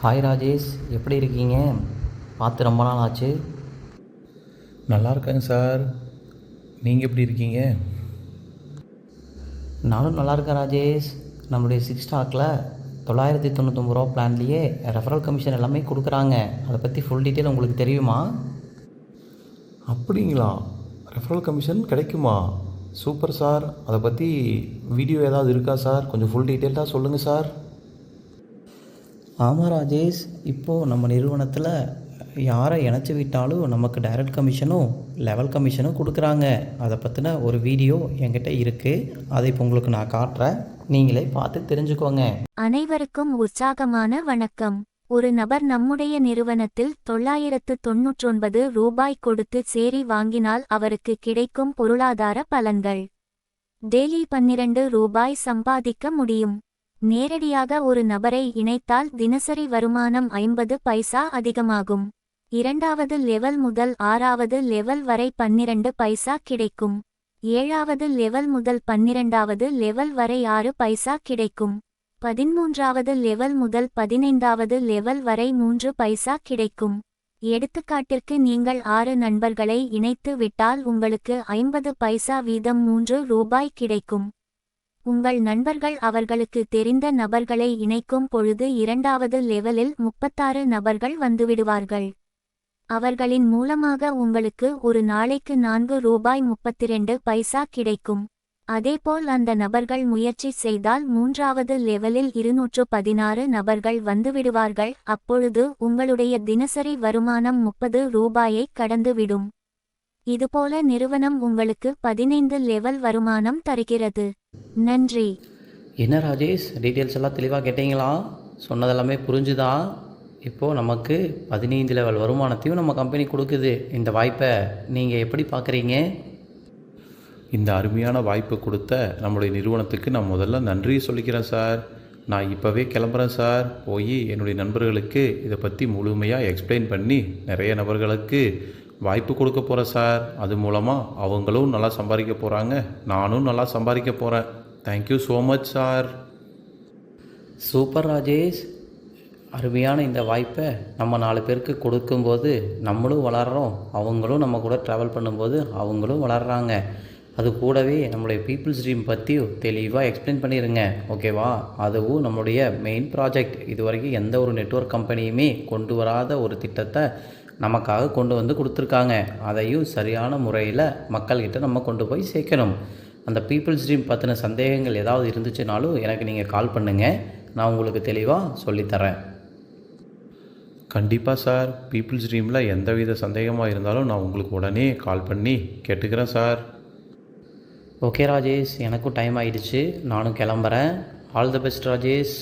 Hi Rajesh, எப்படி இருக்கீங்க? பார்த்து ரொம்ப நாள் ஆச்சு. நல்லா இருக்கேங்க சார். நீங்கள் எப்படி இருக்கீங்க? நானும் நல்லா இருக்கேன் ராஜேஷ். நம்மளுடைய சிக்ஸ் ஸ்டாக்கில் 999 ரூபா பிளான்லேயே ரெஃபரல் கமிஷன் எல்லாமே கொடுக்குறாங்க. அதை பற்றி ஃபுல் டீட்டெயில் உங்களுக்கு தெரியுமா? அப்படிங்களா? ரெஃபரல் கமிஷன் கிடைக்குமா? Super sir. அதை பற்றி வீடியோ ஏதாவது இருக்கா சார்? கொஞ்சம் ஃபுல் டீட்டெயில்டாக சொல்லுங்கள் சார். ஆமாம் ராஜேஷ், இப்போது நம்ம நிறுவனத்தில் யாரை இணைச்சி விட்டாலும் நமக்கு டைரக்ட் கமிஷனும் லெவல் கமிஷனும் கொடுக்குறாங்க. அதை பற்றின ஒரு வீடியோ என்கிட்ட இருக்குது. அதை இப்போ உங்களுக்கு நான் காட்டுறேன், நீங்களே பார்த்து தெரிஞ்சுக்கோங்க. அனைவருக்கும் உற்சாகமான வணக்கம். ஒரு நபர் நம்முடைய நிறுவனத்தில் 999 ரூபாய் கொடுத்து சேரி வாங்கினால் அவருக்கு கிடைக்கும் பொருளாதார பலன்கள். டெய்லி 12 ரூபாய் சம்பாதிக்க முடியும். நேரடியாக ஒரு நபரை இணைத்தால் தினசரி வருமானம் 50 பைசா அதிகமாகும். இரண்டாவது லெவல் முதல் 6வது லெவல் வரை 12 பைசா கிடைக்கும். 7வது லெவல் முதல் 12வது லெவல் வரை 6 பைசா கிடைக்கும். 13வது லெவல் முதல் 15வது லெவல் வரை 3 பைசா கிடைக்கும். எடுத்துக்காட்டிற்கு நீங்கள் 6 நண்பர்களை இணைத்து விட்டால் உங்களுக்கு 50 பைசா வீதம் 3 ரூபாய் கிடைக்கும். உங்கள் நண்பர்கள் அவர்களுக்கு தெரிந்த நபர்களை இணைக்கும் பொழுது இரண்டாவது லெவலில் 36 நபர்கள் வந்துவிடுவார்கள். அவர்களின் மூலமாக உங்களுக்கு ஒரு நாளைக்கு 4 ரூபாய் 32 பைசா கிடைக்கும். அதேபோல் அந்த நபர்கள் முயற்சி செய்தால் மூன்றாவது லெவலில் 216 நபர்கள் வந்துவிடுவார்கள். அப்பொழுது உங்களுடைய தினசரி வருமானம் 30 ரூபாயை கடந்துவிடும். இதுபோல நிறுவனம் உங்களுக்கு 15 லெவல் வருமானம் தருகிறது. நன்றி. என்ன ராஜேஷ், டீட்டெயில்ஸ் எல்லாம் தெளிவாக கேட்டீங்களா? சொன்னதெல்லாமே புரிஞ்சுதா? இப்போது நமக்கு 15 லெவல் வருமானத்தையும் நம்ம கம்பெனி கொடுக்குது. இந்த வாய்ப்பை நீங்கள் எப்படி பார்க்குறீங்க? இந்த அருமையான வாய்ப்பு கொடுத்த நம்முடைய நிறுவனத்துக்கு நான் முதல்ல நன்றி சொல்லிக்கிறேன் சார். நான் இப்போவே கிளம்புறேன் சார். போய் என்னுடைய நண்பர்களுக்கு இதை பற்றி முழுமையாக எக்ஸ்பிளைன் பண்ணி நிறைய நபர்களுக்கு வாய்ப்பு கொடுக்க போகிறேன் சார். அது மூலமாக அவங்களும் நல்லா சம்பாதிக்க போகிறாங்க, நானும் நல்லா சம்பாதிக்க போகிறேன். Thank you so much sir. Super Rajesh, அருமையான இந்த வாய்ப்பை நம்ம 4 பேருக்கு கொடுக்கும்போது நம்மளும் வளர்கிறோம், அவங்களும் நம்ம கூட ட்ராவல் பண்ணும்போது அவங்களும் வளர்கிறாங்க. அது கூடவே நம்மளுடைய பீப்புள்ஸ் ட்ரீம் பற்றி தெளிவாக எக்ஸ்பிளைன் பண்ணிடுங்க, ஓகேவா? அதுவும் நம்மளுடைய மெயின் ப்ராஜெக்ட். இது வரைக்கும் எந்த ஒரு நெட்வொர்க் கம்பெனியுமே கொண்டு வராத ஒரு திட்டத்தை நமக்காக கொண்டு வந்து கொடுத்துருக்காங்க. அதையும் சரியான முறையில் மக்கள்கிட்ட நம்ம கொண்டு போய் சேர்க்கணும். அந்த பீப்புள்ஸ் ட்ரீம் பற்றின சந்தேகங்கள் ஏதாவது இருந்துச்சுனாலும் எனக்கு நீங்கள் கால் பண்ணுங்கள், நான் உங்களுக்கு தெளிவாக சொல்லித்தரேன். கண்டிப்பாக சார். பீப்புள்ஸ் ட்ரீமில் எந்தவித சந்தேகமாக இருந்தாலும் நான் உங்களுக்கு உடனே கால் பண்ணி கேட்டுக்கிறேன் சார். ஓகே ராஜேஷ், எனக்கும் டைம் ஆகிடுச்சு, நானும் கிளம்புறேன். All the best Rajesh.